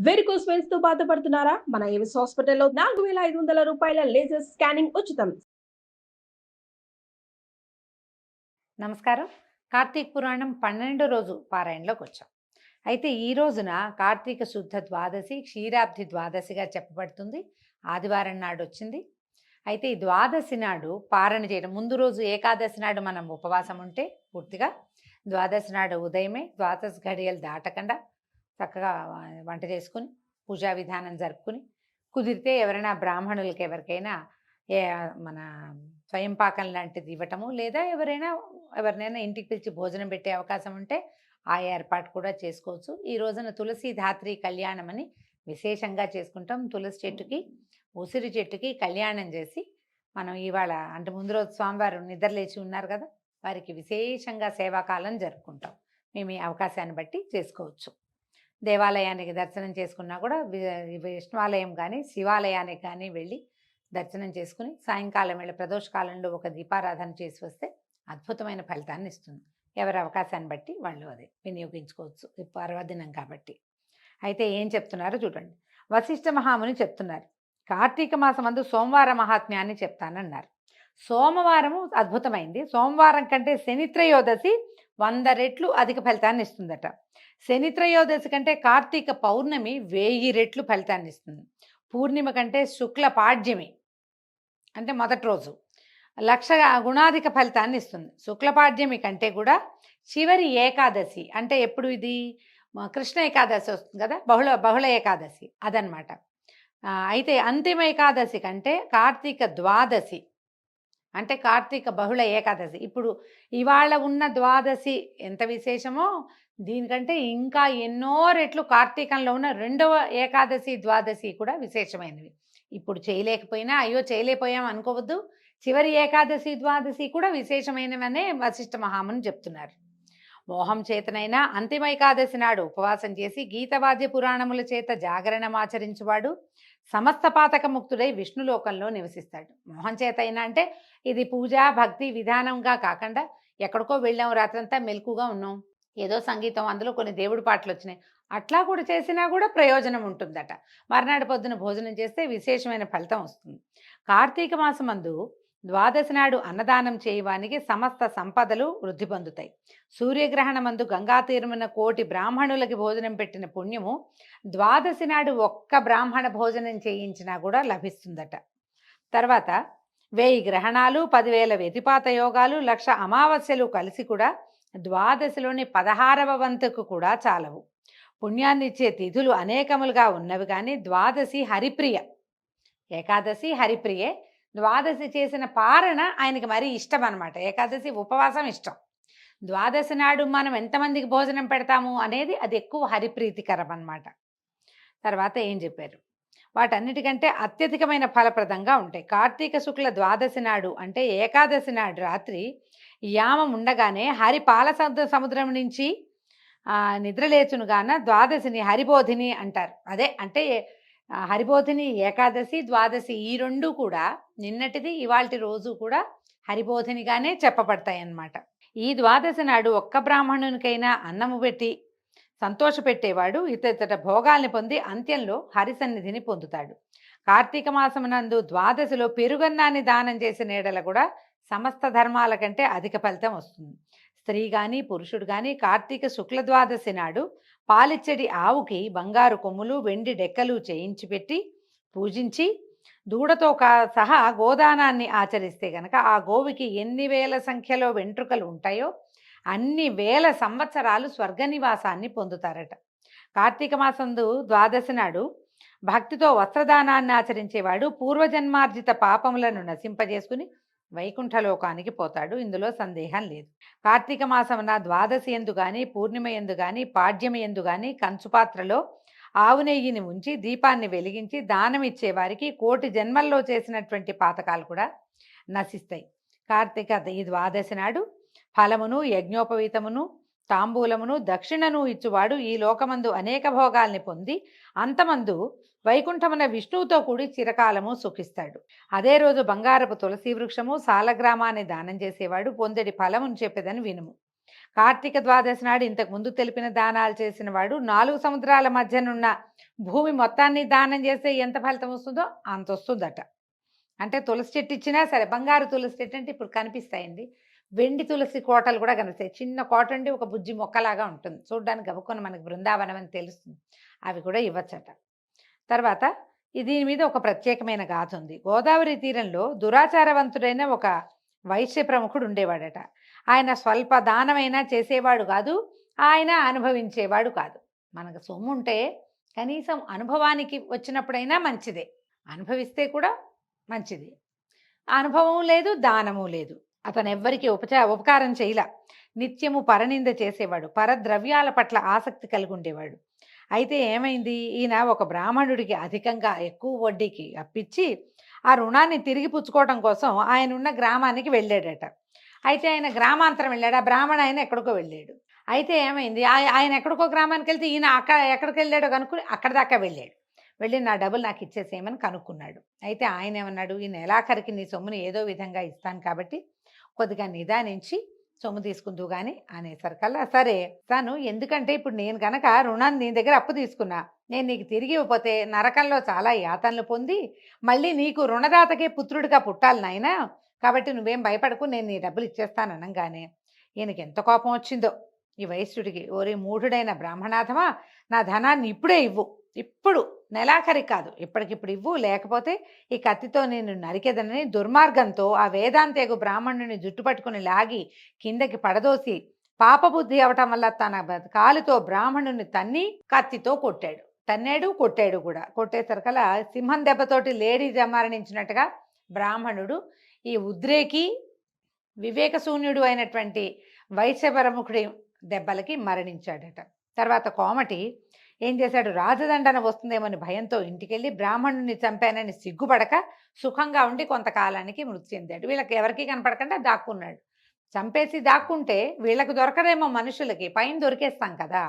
Varicose veins తో బాధపడుతున్నారా? మన ఏవిస్ హాస్పిటల్లో 4500 రూపాయల లేజర్ స్కానింగ్ ఉచితం. నమస్కారం. కార్తీక పురాణం 12 రోజు పారాయణలోకి వచ్చాం. అయితే ఈ రోజున కార్తీక శుద్ధ ద్వాదశి, క్షీరాబ్ది ద్వాదశిగా చెప్పబడుతుంది. ఆదివారం నాడు వచ్చింది. అయితే ఈ ద్వాదశి నాడు పారణ చేయడం, ముందు రోజు ఏకాదశి నాడు మనం ఉపవాసం ఉంటే పూర్తిగా, ద్వాదశి నాడు ఉదయమే ద్వాదశ ఘడియలు దాటకుండా చక్కగా వంట చేసుకుని పూజా విధానం జరుపుకుని, కుదిరితే ఎవరైనా బ్రాహ్మణులకి ఎవరికైనా మన స్వయం పాకం లాంటిది ఇవ్వటము, లేదా ఎవరినైనా ఇంటికి పిలిచి భోజనం పెట్టే అవకాశం ఉంటే ఆ ఏర్పాటు కూడా చేసుకోవచ్చు. ఈ రోజున తులసి ధాత్రి కళ్యాణం అని విశేషంగా చేసుకుంటాం. తులసి చెట్టుకి, ఉసిరి చెట్టుకి కళ్యాణం చేసి మనం ఇవాళ అంటే ముందు రోజు స్వామివారు నిద్రలేచి ఉన్నారు కదా, వారికి విశేషంగా సేవాకాలం జరుపుకుంటాం. మేము ఈ అవకాశాన్ని బట్టి చేసుకోవచ్చు. దేవాలయానికి దర్శనం చేసుకున్నా కూడా విష్ణువాలయం కానీ శివాలయానికి కానీ వెళ్ళి దర్శనం చేసుకుని సాయంకాలం వేళ ప్రదోషకాలంలో ఒక దీపారాధన చేసి వస్తే అద్భుతమైన ఫలితాన్ని ఇస్తుంది. ఎవరి అవకాశాన్ని బట్టి వాళ్ళు అది వినియోగించుకోవచ్చు. పర్వదినం కాబట్టి. అయితే ఏం చెప్తున్నారో చూడండి. వశిష్ఠ మహాముని చెప్తున్నారు, కార్తీక మాసమందు సోమవార మహాత్మ్యాన్ని చెప్తానన్నారు. సోమవారము అద్భుతమైంది. సోమవారం కంటే శనిత్రయోదశి 100 రెట్లు అధిక ఫలితాన్ని ఇస్తుందట. శనిత్రయోదశి కంటే కార్తీక పౌర్ణమి 1000 రెట్లు ఫలితాన్ని ఇస్తుంది. పూర్ణిమ కంటే శుక్ల పాడ్యమి అంటే మొదటి రోజు 1,00,000 గుణాధిక ఫలితాన్ని ఇస్తుంది. శుక్లపాడ్యమి కంటే కూడా చివరి ఏకాదశి అంటే ఎప్పుడు ఇది కృష్ణ ఏకాదశి వస్తుంది కదా, బహుళ ఏకాదశి అదనమాట. అయితే అంతిమ ఏకాదశి కంటే కార్తీక ద్వాదశి అంటే కార్తీక బహుళ ఏకాదశి. ఇప్పుడు ఇవాళ ఉన్న ద్వాదశి ఎంత విశేషమో దీనికంటే ఇంకా ఎన్నో రెట్లు కార్తీకంలో ఉన్న రెండవ ఏకాదశి ద్వాదశి కూడా విశేషమైనవి. ఇప్పుడు చేయలేకపోయినా అయ్యో చేయలేకపోయాం అనుకోవద్దు. చివరి ఏకాదశి ద్వాదశి కూడా విశేషమైనవనే వశిష్ఠ మహాముని చెప్తున్నారు. మోహం చేతనైనా అంతిమ ఏకాదశి నాడు ఉపవాసం చేసి గీతవాద్య పురాణముల చేత జాగరణమాచరించువాడు సమస్త పాతక ముక్తుడై విష్ణులోకంలో నివసిస్తాడు. మోహం చేత అయినా అంటే ఇది పూజ భక్తి విధానంగా కాకుండా ఎక్కడికో వెళ్ళాం, రాత్రంతా మెలకుగా ఉన్నాం, ఏదో సంగీతం అందులో కొన్ని దేవుడి పాటలు వచ్చినాయి, అట్లా కూడా చేసినా కూడా ప్రయోజనం ఉంటుందట. మర్నాడు పొద్దున భోజనం చేస్తే విశేషమైన ఫలితం వస్తుంది. కార్తీక మాసమందు ద్వాదశి నాడు అన్నదానం చేయవానికి సమస్త సంపదలు వృద్ధి పొందుతాయి. సూర్యగ్రహణమందు గంగా తీరమున 1,000,000 బ్రాహ్మణులకి భోజనం పెట్టిన పుణ్యము ద్వాదశి నాడు ఒక్క బ్రాహ్మణ భోజనం చేయించినా కూడా లభిస్తుందట. తర్వాత 1000 గ్రహణాలు, 10,000 వ్యతిపాత యోగాలు, 1,00,000 అమావాస్యలు కలిసి కూడా ద్వాదశిలోని 16వ వంతుకు కూడా చాలవు. పుణ్యాన్ని ఇచ్చే తిథులు అనేకములుగా ఉన్నవి కానీ ద్వాదశి హరిప్రియ. ఏకాదశి హరిప్రియే, ద్వాదశి చేసిన పారణ ఆయనకి మరీ ఇష్టం అనమాట. ఏకాదశి ఉపవాసం ఇష్టం. ద్వాదశి నాడు మనం ఎంతమందికి భోజనం పెడతాము అనేది అది ఎక్కువ హరిప్రీతికరం అన్నమాట. తర్వాత ఏం చెప్పారు, వాటన్నిటికంటే అత్యధికమైన ఫలప్రదంగా ఉంటాయి. కార్తీక శుక్ల ద్వాదశి నాడు అంటే ఏకాదశి నాడు రాత్రి యామం ఉండగానే హరి పాల సముద్రం నుంచి నిద్రలేచునుగాన ద్వాదశిని హరిబోధిని అంటారు. అదే అంటే హరిబోధిని ఏకాదశి ద్వాదశి ఈ రెండు కూడా నిన్నటిది ఇవాల్టి రోజు కూడా హరిబోధినిగానే చెప్పబడతాయి అన్నమాట. ఈ ద్వాదశి నాడు ఒక్క బ్రాహ్మణునికైనా అన్నము పెట్టి సంతోషపెట్టేవాడు ఇతర భోగాల్ని పొంది అంత్యంలో హరిసన్నిధిని పొందుతాడు. కార్తీక మాసమునందు ద్వాదశిలో పెరుగన్నాన్ని దానం చేసిన ఎడల కూడా సమస్త ధర్మాల కంటే అధిక ఫలితం వస్తుంది. స్త్రీ కానీ పురుషుడు కానీ కార్తీక శుక్ల ద్వాదశి నాడు పాలిచ్చడి ఆవుకి బంగారు కొమ్ములు వెండి డెక్కలు చేయించి పెట్టి పూజించి దూడతో సహా గోదానాన్ని ఆచరిస్తే గనక ఆ గోవికి ఎన్ని వేల సంఖ్యలో వెంట్రుకలు ఉంటాయో అన్ని వేల సంవత్సరాలు స్వర్గనివాసాన్ని పొందుతారట. కార్తీక మాసందు ద్వాదశి నాడు భక్తితో వస్త్రదానాన్ని ఆచరించేవాడు పూర్వజన్మార్జిత పాపములను నశింపజేసుకుని వైకుంఠలోకానికి పోతాడు. ఇందులో సందేహం లేదు. కార్తీక మాసమున ద్వాదశి ఎందు కానీ పూర్ణిమ ఎందు కానీ పాడ్యమి ఎందు కానీ కంచుపాత్రలో ఆవు నెయ్యిని ఉంచి దీపాన్ని వెలిగించి దానం ఇచ్చేవారికి 1,000,000 జన్మల్లో చేసినటువంటి పాతకాలు కూడా నశిస్తాయి. కార్తీక ఈ ద్వాదశి నాడు ఫలమును యజ్ఞోపవీతమును తాంబూలమును దక్షిణను ఇచ్చువాడు ఈ లోకమందు అనేక భోగాల్ని పొంది అంతమందు వైకుంఠమున విష్ణువుతో కూడి చిరకాలము సుఖిస్తాడు. అదే రోజు బంగారపు తులసి వృక్షము సాలగ్రామాన్ని దానం చేసేవాడు పొందడి ఫలమును చెప్పేదని వినుము. కార్తీక ద్వాదశి నాడు ఇంతకు ముందు తెలిపిన దానాలు చేసిన వాడు 4 సముద్రాల మధ్యనున్న భూమి మొత్తాన్ని దానం చేస్తే ఎంత ఫలితం వస్తుందో అంత వస్తుందట. అంటే తులసి చెట్టు ఇచ్చినా సరే, బంగారు తులసి చెట్టు అంటే ఇప్పుడు కనిపిస్తాయండి, వెండి తులసి కోటలు కూడా కనిపిస్తాయి. చిన్న కోట ఉండి ఒక బుజ్జి మొక్కలాగా ఉంటుంది, చూడడానికి గబుక్కొని మనకి బృందావనం అని తెలుస్తుంది. అవి కూడా ఇవ్వచ్చట. తర్వాత దీని మీద ఒక ప్రత్యేకమైన గాథ ఉంది. గోదావరి తీరంలో దురాచారవంతుడైన ఒక వైశ్య ప్రముఖుడు ఉండేవాడట. ఆయన స్వల్ప దానమైనా చేసేవాడు కాదు, ఆయన అనుభవించేవాడు కాదు. మనకు సొమ్ము ఉంటే కనీసం అనుభవానికి వచ్చినప్పుడైనా మంచిదే, అనుభవిస్తే కూడా మంచిది. అనుభవం లేదు, దానము లేదు. అతను ఎవ్వరికి ఉపకారం చేయలా. నిత్యము పరనింద చేసేవాడు, పరద్రవ్యాల పట్ల ఆసక్తి కలిగి ఉండేవాడు. అయితే ఏమైంది, ఈయన ఒక బ్రాహ్మణుడికి అధికంగా ఎక్కువ వడ్డీకి అప్పిచ్చి ఆ రుణాన్ని తిరిగి పుచ్చుకోవడం కోసం ఆయన ఉన్న గ్రామానికి వెళ్ళాడట. అయితే ఆయన గ్రామాంతరం వెళ్ళాడు, ఆ బ్రాహ్మణ ఆయన ఎక్కడికో వెళ్ళాడు. అయితే ఏమైంది, ఆయన ఎక్కడికో గ్రామానికి వెళ్తే ఈయన ఎక్కడికి వెళ్ళాడో కనుక్కుని అక్కడ దాకా వెళ్ళాడు. వెళ్ళి నా డబ్బులు నాకు ఇచ్చేసేయమని కనుక్కున్నాడు. అయితే ఆయన ఏమన్నాడు, ఈ నెలాఖరికి నీ సొమ్ముని ఏదో విధంగా ఇస్తాను కాబట్టి కొద్దిగా నిదానించి సొమ్ము తీసుకుందు కానీ అనేసరికల్లా సరే తాను, ఎందుకంటే ఇప్పుడు నేను గనక రుణాన్ని నీ దగ్గర అప్పు తీసుకున్నా, నేను నీకు తిరిగి ఇవ్వకపోతే నరకంలో చాలా యాతనలు పొంది మళ్ళీ నీకు రుణదాతకే పుత్రుడిగా పుట్టాలి నాయనా, కాబట్టి నువ్వేం భయపడకు, నేను నీ డబ్బులు ఇచ్చేస్తాను అనగానే ఈయనకి ఎంత కోపం వచ్చిందో ఈ వైశ్యుడికి. ఓరే మూఢుడైన బ్రాహ్మణాథమా, నా ధనాన్ని ఇప్పుడే ఇవ్వు, ఇప్పుడు నెలాఖరి కాదు, ఇప్పటికిప్పుడు ఇవ్వు, లేకపోతే ఈ కత్తితో నేను నరికెదనని దుర్మార్గంతో ఆ వేదాంతేగు బ్రాహ్మణుని జుట్టుపట్టుకుని లాగి కిందకి పడదోసి పాపబుద్ధి అవటం వల్ల తన కాలుతో బ్రాహ్మణుని తన్ని కత్తితో కొట్టాడు. తన్నాడు, కొట్టాడు కూడా. కొట్టేసరికలా సింహం దెబ్బతోటి లేడీ మరణించినట్టుగా బ్రాహ్మణుడు ఈ ఉద్రేకి వివేకశూన్యుడు అయినటువంటి వైశ్యప్రముఖుడి దెబ్బలకి మరణించాడట. తర్వాత కోమటి ఏం చేశాడు, రాజదండన వస్తుందేమని భయంతో ఇంటికెళ్ళి బ్రాహ్మణుని చంపానని సిగ్గుపడక సుఖంగా ఉండి కొంతకాలానికి మృతి చెందాడు. వీళ్ళకి ఎవరికి కనపడకుండా దాక్కున్నాడు. చంపేసి దాక్కుంటే వీళ్ళకు దొరకరేమో, మనుషులకి పైన దొరికేస్తాం కదా.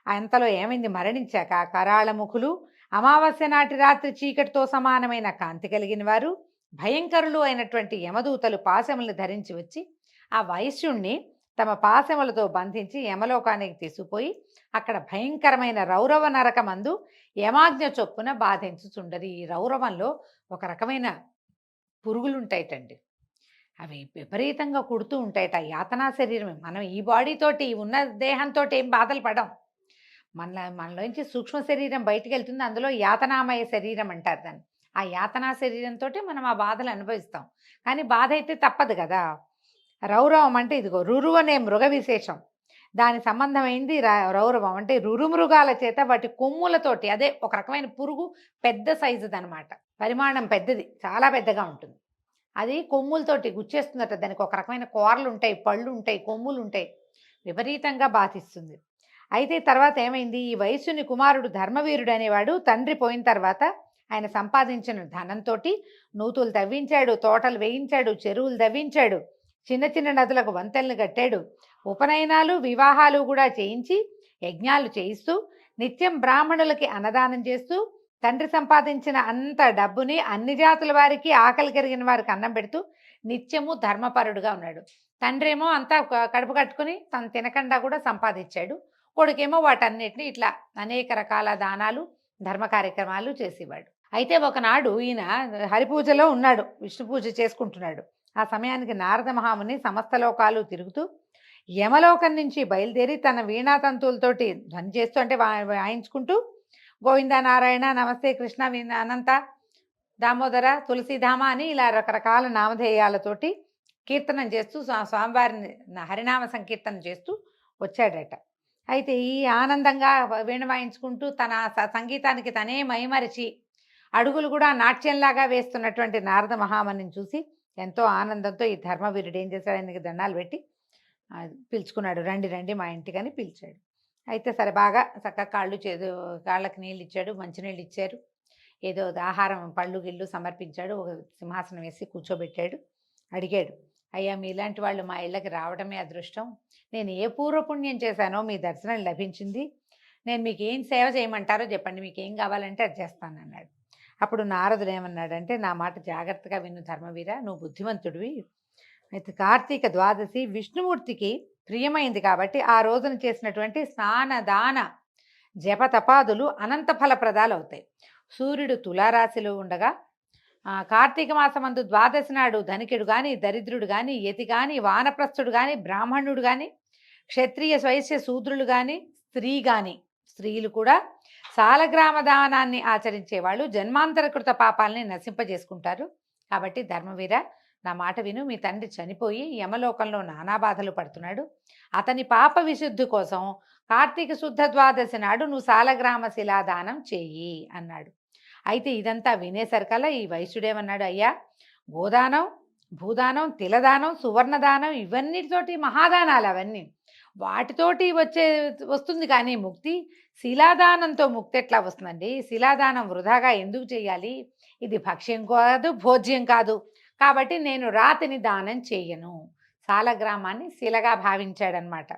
అంతలో ఏమైంది, మరణించాక కరాళముఖులు, అమావాస్య నాటి రాత్రి చీకటితో సమానమైన కాంతి కలిగిన వారు, భయంకరులు అయినటువంటి యమదూతలు పాశములను ధరించి వచ్చి ఆ వైశ్యుణ్ణి తమ పాశములతో బంధించి యమలోకానికి తీసుకుపోయి అక్కడ భయంకరమైన రౌరవ నరకమందు యమాజ్ఞ చొప్పున బాధించుచుండరు. ఈ రౌరవంలో ఒక రకమైన పురుగులు ఉంటాయిటండి, అవి విపరీతంగా కుడుతూ ఉంటాయట. యాతనా శరీరమే. మనం ఈ బాడీతోటి ఉన్న దేహంతో ఏం బాధలు పడం, మనలోంచి సూక్ష్మ శరీరం బయటికి వెళ్తుంది, అందులో యాతనామయ శరీరం అంటారు దాన్ని. ఆ యాతనా శరీరంతో మనం ఆ బాధలు అనుభవిస్తాం, కానీ బాధ అయితే తప్పదు కదా. రౌరవం అంటే ఇదిగో రురు అనే మృగ విశేషం, దాని సంబంధమైంది రౌరవం అంటే రురుమృగాల చేత వాటి కొమ్ములతోటి, అదే ఒక రకమైన పురుగు, పెద్ద సైజుది అనమాట, పరిమాణం పెద్దది, చాలా పెద్దగా ఉంటుంది. అది కొమ్ములతోటి గుచ్చేస్తుందట, దానికి ఒక రకమైన కూరలు ఉంటాయి, పళ్ళు ఉంటాయి, కొమ్ములు ఉంటాయి, విపరీతంగా బాధిస్తుంది. అయితే తర్వాత ఏమైంది, ఈ వైశ్యుని కుమారుడు ధర్మవీరుడు అనేవాడు తండ్రి పోయిన తర్వాత ఆయన సంపాదించిన ధనంతో నూతులు తవ్వించాడు, తోటలు వేయించాడు, చెరువులు తవ్వించాడు, చిన్న చిన్న నదులకు వంతెనలు కట్టాడు, ఉపనయనాలు వివాహాలు కూడా చేయించి యజ్ఞాలు చేయిస్తూ నిత్యం బ్రాహ్మణులకి అన్నదానం చేస్తూ తండ్రి సంపాదించిన అంత డబ్బుని అన్ని జాతుల వారికి, ఆకలి కలిగిన వారికి అన్నం పెడుతూ నిత్యము ధర్మపరుడుగా ఉన్నాడు. తండ్రి ఏమో అంతా కడుపు కట్టుకుని తను తినకుండా కూడా సంపాదించాడు, కొడుకేమో వాటన్నిటిని ఇట్లా అనేక రకాల దానాలు ధర్మ కార్యక్రమాలు చేసేవాడు. అయితే ఒకనాడు ఈయన హరిపూజలో ఉన్నాడు, విష్ణు పూజ చేసుకుంటున్నాడు. ఆ సమయానికి నారద మహాముని సమస్త లోకాలు తిరుగుతూ యమలోకం నుంచి బయలుదేరి తన వీణాతంతువులతోటి ధ్వని చేస్తూ, అంటే వాయించుకుంటూ గోవింద నారాయణ నమస్తే కృష్ణ అనంత దామోదర తులసీధామ అని ఇలా రకరకాల నామధేయాలతోటి కీర్తనం చేస్తూ స్వామివారిని హరినామ సంకీర్తన చేస్తూ వచ్చాడట. అయితే ఈ ఆనందంగా వీణ వాయించుకుంటూ తన సంగీతానికి తనే మైమరిచి అడుగులు కూడా నాట్యంలాగా వేస్తున్నటువంటి నారద మహామునిని చూసి ఎంతో ఆనందంతో ఈ ధర్మవీరుడు ఏం చేశాడు, ఆయనకి దండాలు పెట్టి పిలుచుకున్నాడు, రండి రండి మా ఇంటికి అని పిలిచాడు. అయితే సరే బాగా చక్కగా కాళ్ళకి నీళ్ళు ఇచ్చాడు, మంచినీళ్ళు ఇచ్చారు, ఏదో ఆహారం పళ్ళు గిళ్ళు సమర్పించాడు, ఒక సింహాసనం వేసి కూర్చోబెట్టాడు. అడిగాడు, అయ్యా మీలాంటి వాళ్ళు మా ఇళ్ళకి రావడమే అదృష్టం, నేను ఏ పూర్వపుణ్యం చేశానో మీ దర్శనం లభించింది, నేను మీకు ఏం సేవ చేయమంటారో చెప్పండి, మీకు ఏం కావాలంటే అది చేస్తానన్నాడు. అప్పుడు నారదుడు ఏమన్నాడంటే, నా మాట జాగ్రత్తగా విను ధర్మవీర, నువ్వు బుద్ధిమంతుడివి. అయితే కార్తీక ద్వాదశి విష్ణుమూర్తికి ప్రియమైంది కాబట్టి ఆ రోజున చేసినటువంటి స్నాన దాన జపతపాదులు అనంత ఫలప్రదాలు అవుతాయి. సూర్యుడు తులారాశిలో ఉండగా కార్తీక మాసమందు ద్వాదశి నాడు ధనికుడు కానీ, దరిద్రుడు కానీ, యతి కానీ, వానప్రస్థుడు కానీ, బ్రాహ్మణుడు కానీ, క్షత్రియ వైశ్య శూద్రులు కానీ, స్త్రీ కానీ, స్త్రీలు కూడా సాలగ్రామ దానాన్ని ఆచరించే వాళ్ళు జన్మాంతరకృత పాపాలని నశింపజేసుకుంటారు. కాబట్టి ధర్మవీర, నా మాట విను. మీ తండ్రి చనిపోయి యమలోకంలో నానా బాధలు పడుతున్నాడు. అతని పాప విశుద్ధి కోసం కార్తీక శుద్ధ ద్వాదశి నాడు నువ్వు సాలగ్రామ శిలాదానం చెయ్యి అన్నాడు. అయితే ఇదంతా వినేసరికల్లా ఈ వైశ్యుడేమన్నాడు, అయ్యా, గోదానం, భూదానం, తిలదానం, సువర్ణదానం, ఇవన్నిటితోటి మహాదానాలు అవన్నీ, వాటితోటి వస్తుంది కానీ ముక్తి శిలాదానంతో ముక్తి ఎట్లా వస్తుందండి? శిలాదానం వృధాగా ఎందుకు చేయాలి? ఇది భక్ష్యం కాదు, భోజ్యం కాదు. కాబట్టి నేను రాతిని దానం చేయను. సాలగ్రామాన్ని శిలగా భావించాడనమాట.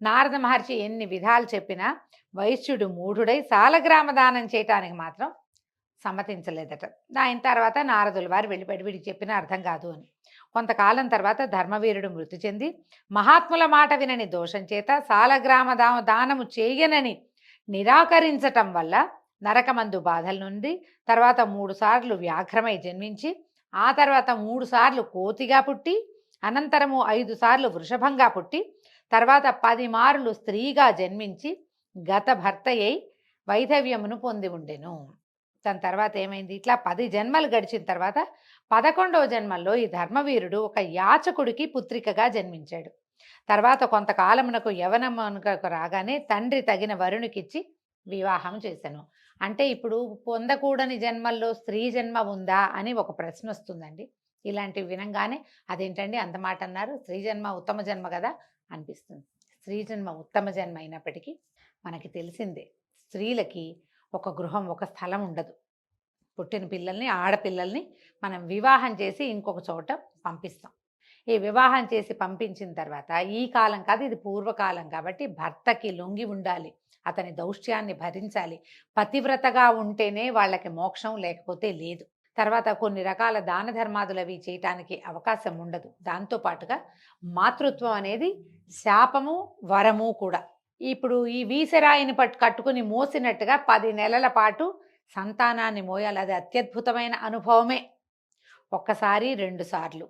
నారద మహర్షి ఎన్ని విధాలు చెప్పినా వైశ్యుడు మూఢుడై సాలగ్రామ దానం చేయటానికి మాత్రం సమ్మతించలేదట. దాని తర్వాత నారదుల వారు వీడికి చెప్పినా అర్థం కాదు అని. కొంతకాలం తర్వాత ధర్మవీరుడు మృతి చెంది మహాత్ముల మాట వినని దోషం చేత సాలగ్రామ దానము చేయనని నిరాకరించటం వల్ల నరకమందు బాధల నుండి తర్వాత 3 సార్లు వ్యాఘ్రమై జన్మించి, ఆ తర్వాత 3 సార్లు కోతిగా పుట్టి, అనంతరము 5 సార్లు వృషభంగా పుట్టి, తర్వాత 10 మార్లు స్త్రీగా జన్మించి గత భర్తయ్యి వైధవ్యమును పొంది ఉండెను. దాని తర్వాత ఏమైంది? ఇట్లా 10 జన్మలు గడిచిన తర్వాత 11వ జన్మల్లో ఈ ధర్మవీరుడు ఒక యాచకుడికి పుత్రికగా జన్మించాడు. తర్వాత కొంతకాలమునకు యవనమునకు రాగానే తండ్రి తగిన వరునికిచ్చి వివాహం చేశాను. అంటే ఇప్పుడు పొందకూడని జన్మల్లో స్త్రీ జన్మ ఉందా అని ఒక ప్రశ్న వస్తుందండి. ఇలాంటివి వినంగానే అదేంటండి అంత మాట అన్నారు, స్త్రీ జన్మ ఉత్తమ జన్మ కదా అనిపిస్తుంది. స్త్రీ జన్మ ఉత్తమ జన్మ అయినప్పటికీ మనకి తెలిసిందే, స్త్రీలకి ఒక గృహం, ఒక స్థలం ఉండదు. పుట్టిన పిల్లల్ని, ఆడపిల్లల్ని మనం వివాహం చేసి ఇంకొక చోట పంపిస్తాం. ఈ వివాహం చేసి పంపించిన తర్వాత ఈ కాలం కాదు, ఇది పూర్వకాలం కాబట్టి భర్తకి లొంగి ఉండాలి, అతని దౌష్ట్యాన్ని భరించాలి. పతివ్రతగా ఉంటేనే వాళ్ళకి మోక్షం, లేకపోతే లేదు. తర్వాత కొన్ని రకాల దాన ధర్మాదులు అవి చేయటానికి అవకాశం ఉండదు. దాంతోపాటుగా మాతృత్వం అనేది శాపము, వరము కూడా. ఇప్పుడు ఈ వీసరాయిని కట్టుకుని మోసినట్టుగా 10 నెలల పాటు సంతానాన్ని మోయాలి. అది అత్యద్భుతమైన అనుభవమే. ఒక్కసారి 2 సార్లు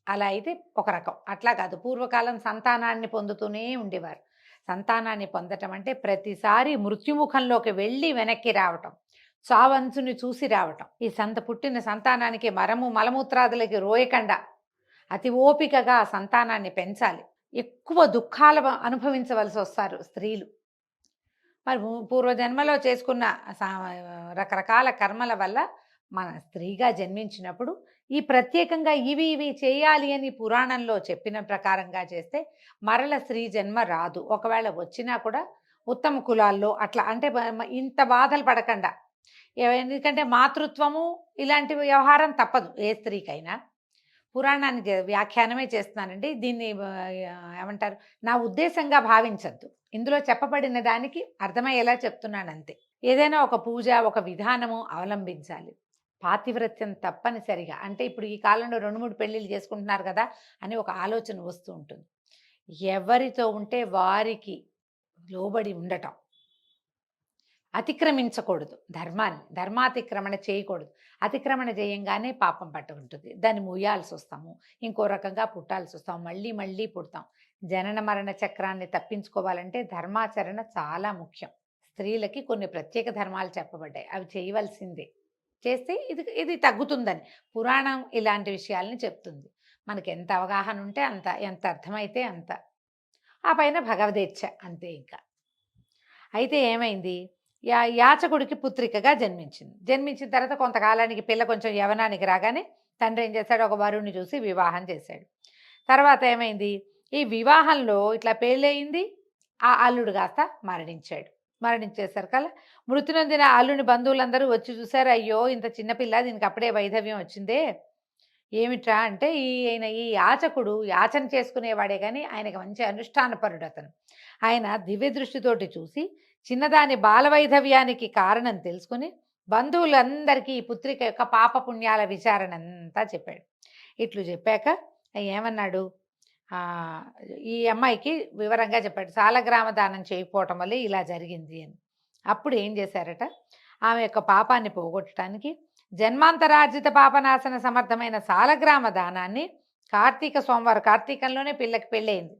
అలా అయితే ఒక రకం. అట్లా కాదు, పూర్వకాలం సంతానాన్ని పొందుతూనే ఉండేవారు. సంతానాన్ని పొందటం అంటే ప్రతిసారి మృత్యుముఖంలోకి వెళ్ళి వెనక్కి రావటం, చావంచుని చూసి రావటం. ఈ పుట్టిన సంతానానికి మలమూత్రాదులకి రోయకుండా అతి ఓపికగా సంతానాన్ని పెంచాలి. ఎక్కువ దుఃఖాలు అనుభవించవలసి వస్తారు స్త్రీలు. మరి పూర్వజన్మలో చేసుకున్న రకరకాల కర్మల వల్ల మన స్త్రీగా జన్మించినప్పుడు ఈ ప్రత్యేకంగా ఇవి చేయాలి అని పురాణంలో చెప్పిన ప్రకారంగా చేస్తే మరల స్త్రీ జన్మ రాదు. ఒకవేళ వచ్చినా కూడా ఉత్తమ కులాల్లో అట్లా, అంటే ఇంత బాధలు పడకుండా. ఎందుకంటే మాతృత్వము ఇలాంటి వ్యవహారం తప్పదు ఏ స్త్రీకైనా. పురాణానికి వ్యాఖ్యానమే చేస్తున్నానండి. దీన్ని ఏమంటారు, నా ఉద్దేశంగా భావించద్దు. ఇందులో చెప్పబడిన దానికి అర్థమయ్యేలా చెప్తున్నాను అంతే. ఏదైనా ఒక పూజ, ఒక విధానము అవలంబించాలి. పాతివ్రత్యం తప్పనిసరిగా. అంటే ఇప్పుడు ఈ కాలంలో 2-3 పెళ్ళిళ్ళు చేసుకుంటున్నారు కదా అని ఒక ఆలోచన వస్తూ ఉంటుంది. ఎవరితో ఉంటే వారికి లోబడి ఉండటం, అతిక్రమించకూడదు ధర్మాన్ని, ధర్మాతిక్రమణ చేయకూడదు. అతిక్రమణ చేయంగానే పాపం పట్టుకుంటుంది. దాన్ని ముయ్యాల్సి వస్తాము, ఇంకో రకంగా పుట్టాల్సి వస్తాము, మళ్ళీ పుడతాం. జనన మరణ చక్రాన్ని తప్పించుకోవాలంటే ధర్మాచరణ చాలా ముఖ్యం. స్త్రీలకి కొన్ని ప్రత్యేక ధర్మాలు చెప్పబడ్డాయి, అవి చేయవలసిందే. చేస్తే ఇది తగ్గుతుందని పురాణం ఇలాంటి విషయాల్ని చెప్తుంది. మనకి ఎంత అవగాహన ఉంటే అంత, ఎంత అర్థమైతే అంత. ఆ పైన భగవదేచ్ఛ అంతే. ఇంకా అయితే ఏమైంది, యాచకుడికి పుత్రికగా జన్మించిన తర్వాత కొంతకాలానికి పిల్ల కొంచెం యవనానికి రాగానే తండ్రి ఏం చేశాడు, ఒక వరుణ్ణి చూసి వివాహం చేశాడు. తర్వాత ఏమైంది, ఈ వివాహంలో ఇట్లా పెళ్ళయింది, ఆ అల్లుడు కాస్త మరణించేసరికల్లా మృతి నొందిన అల్లుని బంధువులందరూ వచ్చి చూశారు. అయ్యో, ఇంత చిన్నపిల్ల, దీనికి అప్పుడే వైధవ్యం వచ్చిందే, ఏమిట్రా అంటే ఈ యాచకుడు యాచన చేసుకునేవాడే కానీ ఆయనకి మంచి అనుష్ఠానపరుడు. అతను ఆయన దివ్య దృష్టితోటి చూసి చిన్నదాని బాలవైధవ్యానికి కారణం తెలుసుకుని బంధువులందరికీ ఈ పుత్రిక యొక్క పాపపుణ్యాల విచారణ అంతా చెప్పాడు. ఇట్లు చెప్పాక ఏమన్నాడు, ఆహ్, ఈ అమ్మాయికి వివరంగా చెప్పాడు. సాలగ్రామ దానం చేయకపోవటం వల్లే ఇలా జరిగింది అని. అప్పుడు ఏం చేశారట, ఆమె యొక్క పాపాన్ని పోగొట్టడానికి జన్మాంతరార్జిత పాపనాశన సమర్థమైన సాలగ్రామ దానాన్ని కార్తీక సోమవారం, కార్తీకంలోనే పిల్లకి పెళ్ళయింది.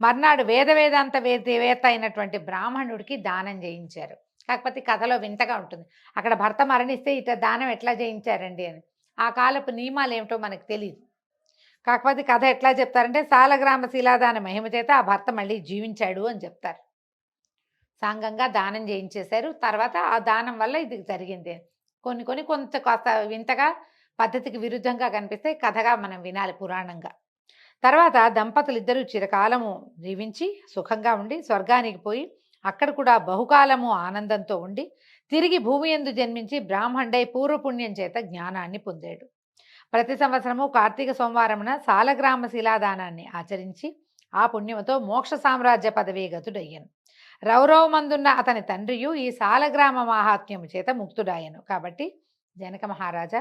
మర్నాడు వేదాంత వేత్త అయినటువంటి బ్రాహ్మణుడికి దానం చేయించారు. కాకపోతే కథలో వింతగా ఉంటుంది. అక్కడ భర్త మరణిస్తే దానం ఎట్లా చేయించారండి అని. ఆ కాలపు నియమాలు ఏమిటో మనకు తెలీదు. కాకపోతే కథ ఎట్లా చెప్తారంటే సాలగ్రామ శిలాదాన మహిమ చేత ఆ భర్త మళ్ళీ జీవించాడు అని చెప్తారు. సాంగంగా దానం చేయించేశారు. తర్వాత ఆ దానం వల్ల ఇది జరిగింది. కొంత కాస్త వింతగా పద్ధతికి విరుద్ధంగా కనిపిస్తే కథగా మనం వినాలి పురాణంగా. తర్వాత దంపతులిద్దరూ చిరకాలము జీవించి సుఖంగా ఉండి స్వర్గానికి పోయి అక్కడ కూడా బహుకాలము ఆనందంతో ఉండి తిరిగి భూమి యందు జన్మించి బ్రాహ్మణుడై పూర్వపుణ్యం చేత జ్ఞానాన్ని పొందాడు. ప్రతి సంవత్సరము కార్తీక సోమవారమున సాలగ్రామ శిలాదానాన్ని ఆచరించి ఆ పుణ్యముతో మోక్ష సామ్రాజ్య పదవీ గతుడయ్యను. రౌరవమందున్న అతని తండ్రియు ఈ సాలగ్రామ మాహాత్మ్యము చేత ముక్తుడాయను. కాబట్టి జనక మహారాజా,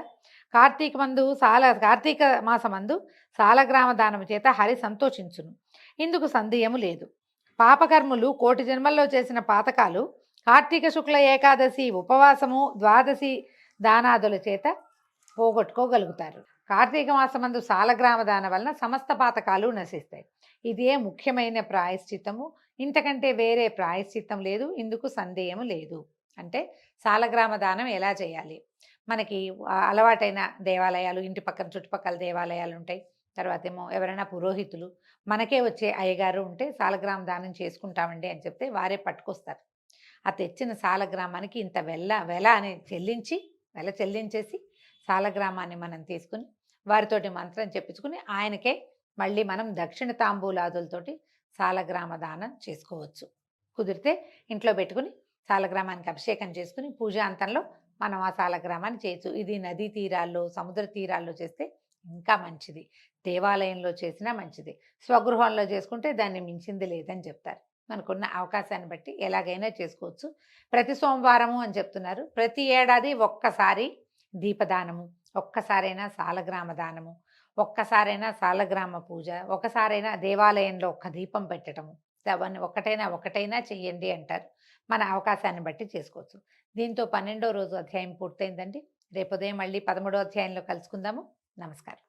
కార్తీక మాసమందు సాలగ్రామ దానము చేత హరి సంతోషించును. ఇందుకు సందేహము లేదు. పాపకర్ములు కోటి జన్మల్లో చేసిన పాతకాలు కార్తీక శుక్ల ఏకాదశి ఉపవాసము ద్వాదశి దానాదుల చేత పోగొట్టుకోగలుగుతారు. కార్తీక మాసమందు సాలగ్రామ దానం వలన సమస్త పాతకాలు నశిస్తాయి. ఇదే ముఖ్యమైన ప్రాయశ్చిత్తము. ఇంతకంటే వేరే ప్రాయశ్చిత్తం లేదు. ఇందుకు సందేహము లేదు. అంటే సాలగ్రామ దానం ఎలా చేయాలి? మనకి అలవాటైన దేవాలయాలు, ఇంటి పక్కన చుట్టుపక్కల దేవాలయాలు ఉంటాయి. తర్వాత ఏమో ఎవరైనా పురోహితులు, మనకే వచ్చే అయ్యగారు ఉంటే సాలగ్రామ దానం చేసుకుంటామండి అని చెప్తే వారే పట్టుకొస్తారు. ఆ తెచ్చిన సాలగ్రామానికి ఇంత వెల అని చెల్లించేసి సాలగ్రామాన్ని మనం తీసుకుని వారితోటి మంత్రం చెప్పించుకుని ఆయనకే మళ్ళీ మనం దక్షిణ తాంబూలాదులతోటి సాలగ్రామ దానం చేసుకోవచ్చు. కుదిరితే ఇంట్లో పెట్టుకుని సాలగ్రామానికి అభిషేకం చేసుకుని పూజాంతంలో మనం ఆ సాలగ్రామాన్ని చేయొచ్చు. ఇది నదీ తీరాల్లో, సముద్ర తీరాల్లో చేస్తే ఇంకా మంచిది. దేవాలయంలో చేసినా మంచిది. స్వగృహంలో చేసుకుంటే దాన్ని మించింది లేదని చెప్తారు. మనకున్న అవకాశాన్ని బట్టి ఎలాగైనా చేసుకోవచ్చు. ప్రతి సోమవారము అని చెప్తున్నారు. ప్రతి ఏడాది ఒక్కసారి దీపదానము, ఒక్కసారైనా సాలగ్రామ దానము, ఒక్కసారైనా సాలగ్రామ పూజ, ఒకసారైనా దేవాలయంలో ఒక్క దీపం పెట్టడము, అవన్నీ ఒకటైనా చెయ్యండి అంటారు. మన అవకాశాన్ని బట్టి చేసుకోవచ్చు. దీంతో 12వ రోజు అధ్యాయం పూర్తయిందండి. రేపు ఉదయం మళ్ళీ 13వ అధ్యాయంలో కలుసుకుందాము. నమస్కారం.